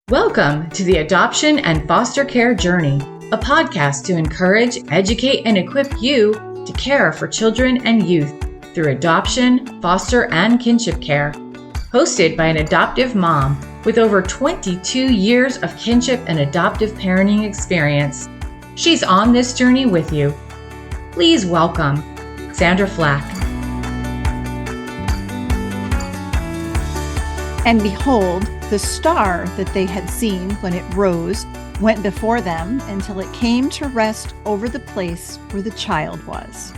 Welcome to the Adoption and Foster Care Journey, a podcast to encourage, educate, and equip you to care for children and youth through adoption, foster, and kinship care. Hosted by an adoptive mom with over 22 years of kinship and adoptive parenting experience. She's on this journey with you. Please welcome Sandra Flach. And behold, the star that they had seen when it rose went before them until it came to rest over the place where the child was.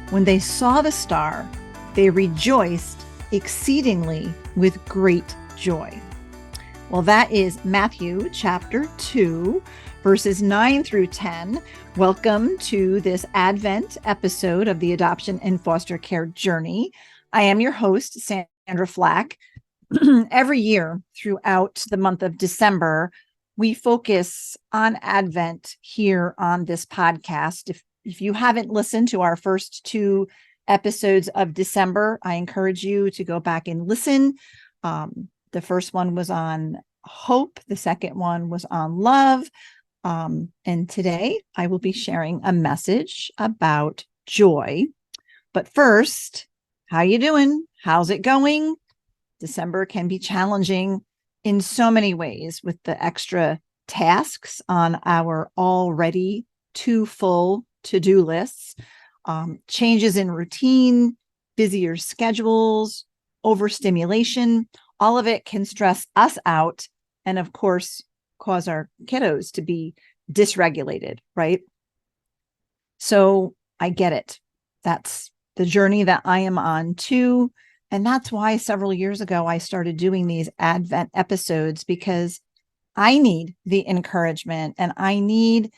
When they saw the star, they rejoiced exceedingly with great joy. Well, that is Matthew chapter 2, verses 9 through 10. Welcome to this Advent episode of the Adoption and Foster Care Journey. I am your host, Sandra Flach. Every year throughout the month of December, we focus on Advent here on this podcast. If you haven't listened to our first two episodes of December, I encourage you to go back and listen. The first one was on hope. The second one was on love. And today I will be sharing a message about joy. But first, how you doing? How's it going? December can be challenging in so many ways with the extra tasks on our already too full to-do lists, changes in routine, busier schedules, overstimulation. All of it can stress us out and, of course, cause our kiddos to be dysregulated, right? So I get it. That's the journey that I am on too. And that's why several years ago, I started doing these Advent episodes, because I need the encouragement and I need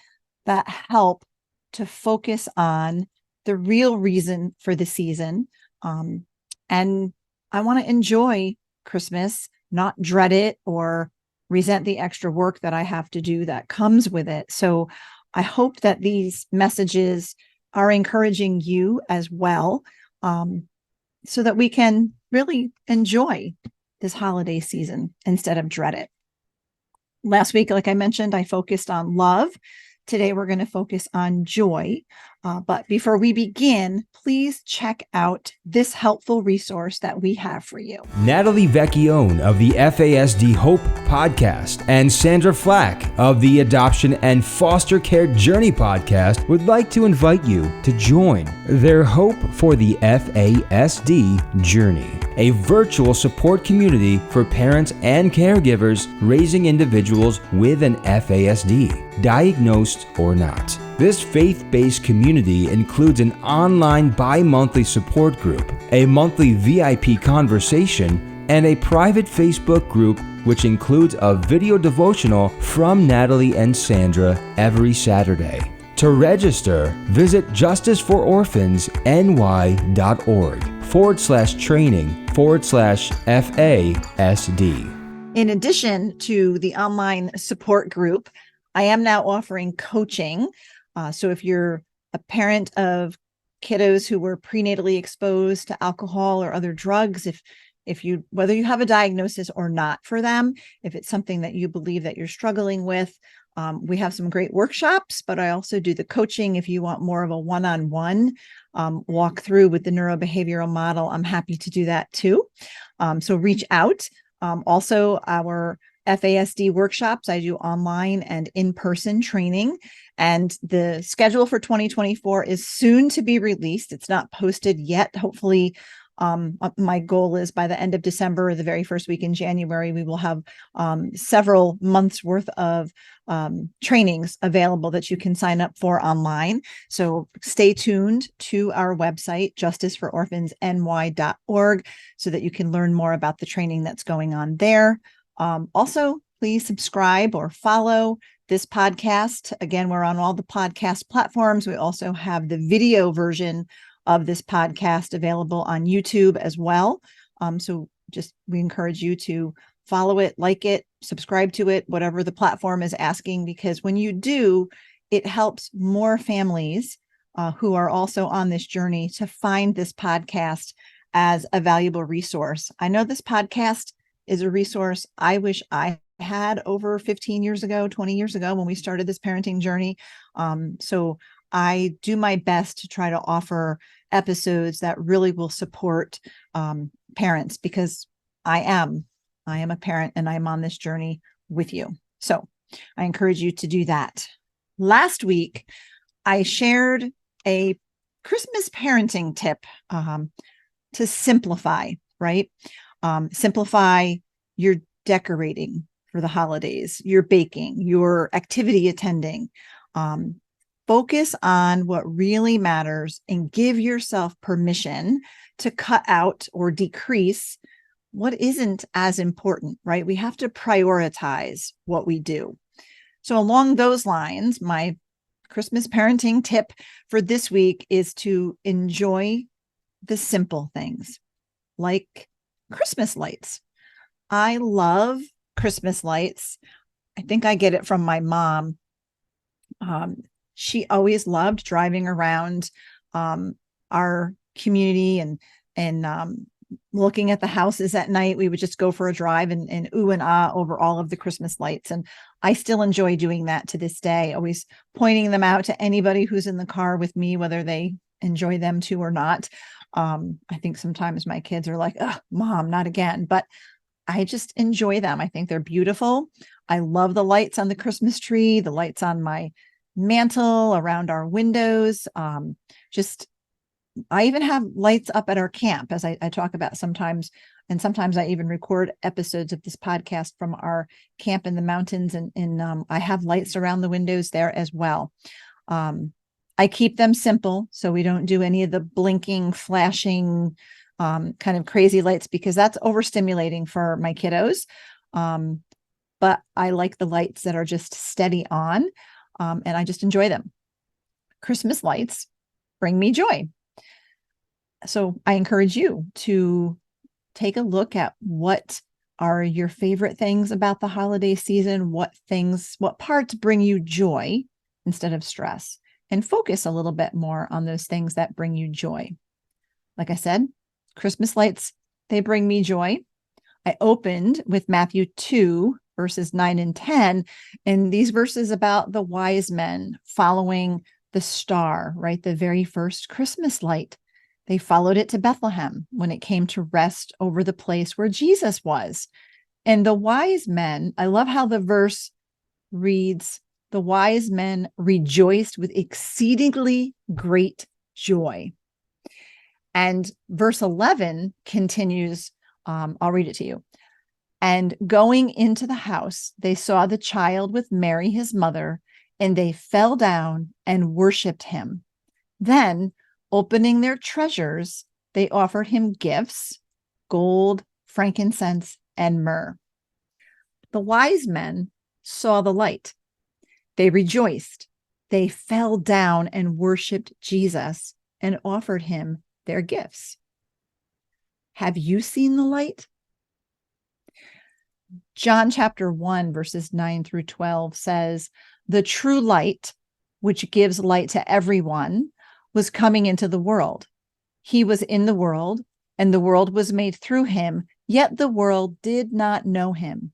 that help to focus on the real reason for the season. And I want to enjoy Christmas, not dread it or resent the extra work that I have to do that comes with it. So I hope that these messages are encouraging you as well. So that we can really enjoy this holiday season instead of dread it. Last week, like I mentioned, I focused on love. Today, we're going to focus on joy. But before we begin, please check out this helpful resource that we have for you. Natalie Vecchione of the FASD Hope podcast and Sandra Flach of the Adoption and Foster Care Journey podcast would like to invite you to join their Hope for the FASD Journey, a virtual support community for parents and caregivers raising individuals with an FASD, diagnosed or not. This faith-based community includes an online bi-monthly support group, a monthly VIP conversation, and a private Facebook group which includes a video devotional from Natalie and Sandra every Saturday. To register, visit justicefororphans.ny.org/training/FASD. In addition to the online support group, I am now offering coaching. So if you're a parent of kiddos who were prenatally exposed to alcohol or other drugs, if you, whether you have a diagnosis or not for them, if it's something that you believe that you're struggling with, we have some great workshops, but I also do the coaching. If you want more of a one-on-one walk through with the neurobehavioral model, I'm happy to do that too. So reach out. Also, our FASD workshops, I do online and in-person training, and the schedule for 2024 is soon to be released. It's not posted yet. Hopefully, my goal is by the end of December or the very first week in January, we will have several months worth of trainings available that you can sign up for online. So stay tuned to our website, justicefororphans.ny.org, so that you can learn more about the training that's going on there. Also, please subscribe or follow this podcast. Again, we're on all the podcast platforms. We also have the video version of this podcast available on YouTube as well. So we encourage you to follow it, like it, subscribe to it, whatever the platform is asking, because when you do, it helps more families who are also on this journey to find this podcast as a valuable resource. I know this podcast is a resource I wish I had over 15 years ago, 20 years ago when we started this parenting journey. So I do my best to try to offer episodes that really will support parents, because I am a parent and I'm on this journey with you. So I encourage you to do that. Last week, I shared a Christmas parenting tip to simplify, right? Simplify your decorating for the holidays, your baking, your activity attending. Focus on what really matters and give yourself permission to cut out or decrease what isn't as important, right? We have to prioritize what we do. So along those lines, my Christmas parenting tip for this week is to enjoy the simple things like Christmas lights. I love Christmas lights. I think I get it from my mom. She always loved driving around our community and looking at the houses at night. We would just go for a drive and ooh and ah over all of the Christmas lights. And I still enjoy doing that to this day, always pointing them out to anybody who's in the car with me, whether they enjoy them too or not. I think sometimes my kids are like, oh, Mom, not again. But I just enjoy them. I think they're beautiful. I love the lights on the Christmas tree, the lights on my mantle, around our windows. I even have lights up at our camp, as I talk about sometimes. And sometimes I even record episodes of this podcast from our camp in the mountains. And I have lights around the windows there as well. I keep them simple, so we don't do any of the blinking, flashing, kind of crazy lights, because that's overstimulating for my kiddos. But I like the lights that are just steady on, and I just enjoy them. Christmas lights bring me joy. So I encourage you to take a look at what are your favorite things about the holiday season, what parts bring you joy instead of stress, and focus a little bit more on those things that bring you joy. Like I said, Christmas lights, they bring me joy. I opened with Matthew 2, verses 9 and 10, and these verses about the wise men following the star, right? The very first Christmas light. They followed it to Bethlehem when it came to rest over the place where Jesus was. And the wise men, I love how the verse reads, the wise men rejoiced with exceedingly great joy. And verse 11 continues, I'll read it to you. And going into the house, they saw the child with Mary, his mother, and they fell down and worshiped him. Then, opening their treasures, they offered him gifts, gold, frankincense, and myrrh. The wise men saw the light. They rejoiced. They fell down and worshiped Jesus and offered him their gifts. Have you seen the light? John chapter 1, verses 9 through 12 says, the true light, which gives light to everyone, was coming into the world. He was in the world, and the world was made through him, yet the world did not know him.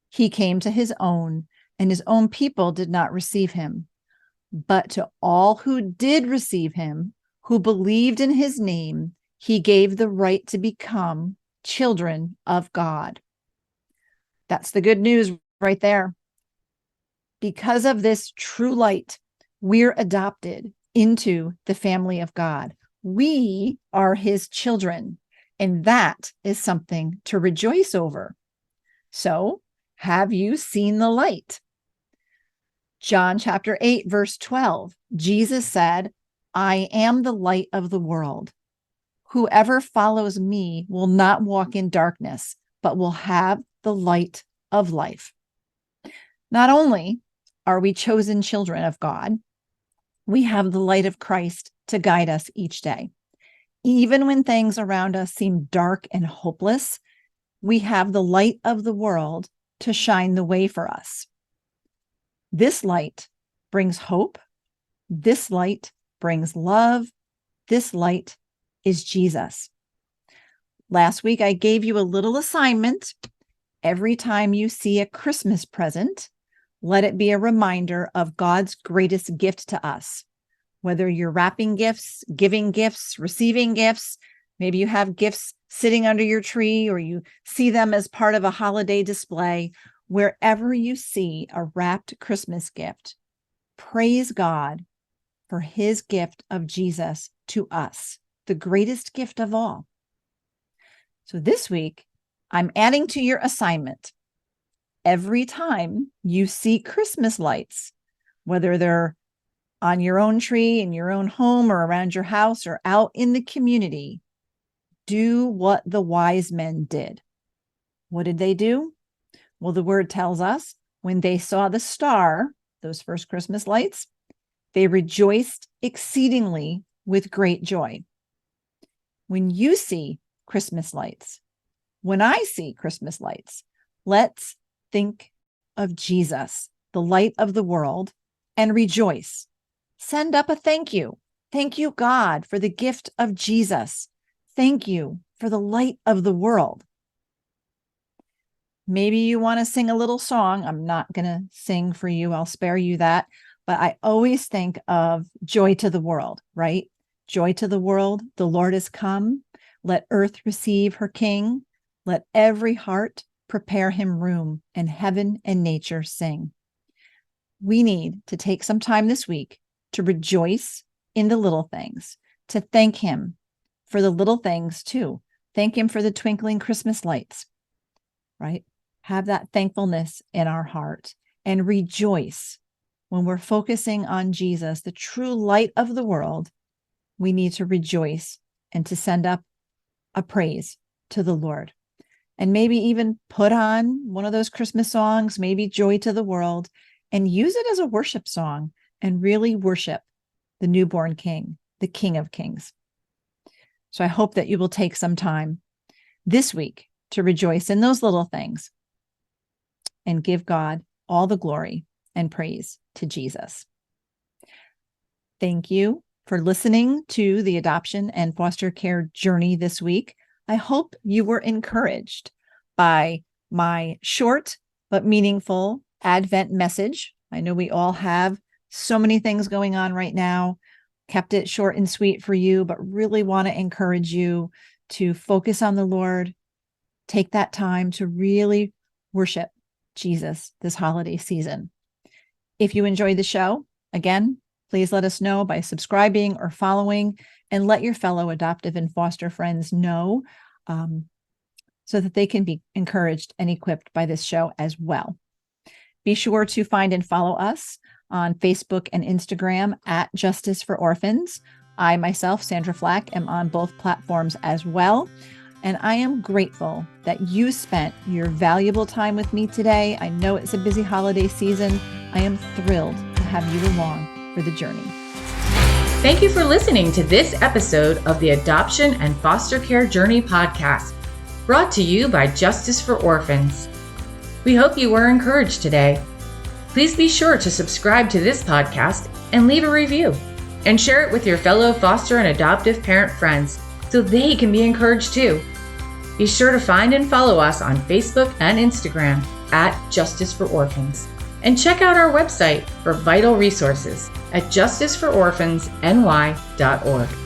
He came to his own, and his own people did not receive him. But to all who did receive him, who believed in his name, he gave the right to become children of God. That's the good news right there. Because of this true light, we're adopted into the family of God. We are his children, and that is something to rejoice over. So, have you seen the light? John chapter 8, verse 12, Jesus said, I am the light of the world. Whoever follows me will not walk in darkness, but will have the light of life. Not only are we chosen children of God, we have the light of Christ to guide us each day. Even when things around us seem dark and hopeless, we have the light of the world to shine the way for us. This light brings hope. This light brings love. This light is Jesus. Last week, I gave you a little assignment, every time you see a Christmas present, let it be a reminder of God's greatest gift to us. Whether you're wrapping gifts, giving gifts, receiving gifts, maybe you have gifts sitting under your tree or you see them as part of a holiday display, wherever you see a wrapped Christmas gift, praise God for his gift of Jesus to us, the greatest gift of all. So this week, I'm adding to your assignment. Every time you see Christmas lights, whether they're on your own tree, in your own home, or around your house, or out in the community, do what the wise men did. What did they do? Well, the word tells us when they saw the star, those first Christmas lights, they rejoiced exceedingly with great joy. When you see Christmas lights, when I see Christmas lights, let's think of Jesus, the light of the world, and rejoice. Send up a thank you. Thank you, God, for the gift of Jesus. Thank you for the light of the world. Maybe you want to sing a little song. I'm not going to sing for you. I'll spare you that. But I always think of joy to the world, right? Joy to the world. The Lord is come. Let earth receive her King. Let every heart prepare him room, and heaven and nature sing. We need to take some time this week to rejoice in the little things, to thank him for the little things too. Thank him for the twinkling Christmas lights, right? Have that thankfulness in our heart and rejoice when we're focusing on Jesus, the true light of the world. We need to rejoice and to send up a praise to the Lord. And maybe even put on one of those Christmas songs, maybe Joy to the World, and use it as a worship song and really worship the newborn King, the King of Kings. So I hope that you will take some time this week to rejoice in those little things and give God all the glory and praise to Jesus. Thank you for listening to the adoption and foster care journey this week. I hope you were encouraged by my short but meaningful Advent message. I know we all have so many things going on right now. Kept it short and sweet for you, but really want to encourage you to focus on the Lord. Take that time to really worship Jesus this holiday season. If you enjoyed the show, again, please let us know by subscribing or following, and let your fellow adoptive and foster friends know so that they can be encouraged and equipped by this show as well. Be sure to find and follow us on Facebook and Instagram at Justice for Orphans. I myself, Sandra Flach, am on both platforms as well. And I am grateful that you spent your valuable time with me today. I know it's a busy holiday season. I am thrilled to have you along for the journey. Thank you for listening to this episode of the Adoption and Foster Care Journey podcast, brought to you by Justice for Orphans. We hope you were encouraged today. Please be sure to subscribe to this podcast and leave a review, and share it with your fellow foster and adoptive parent friends so they can be encouraged too. Be sure to find and follow us on Facebook and Instagram at Justice for Orphans, and check out our website for vital resources at justicefororphansny.org.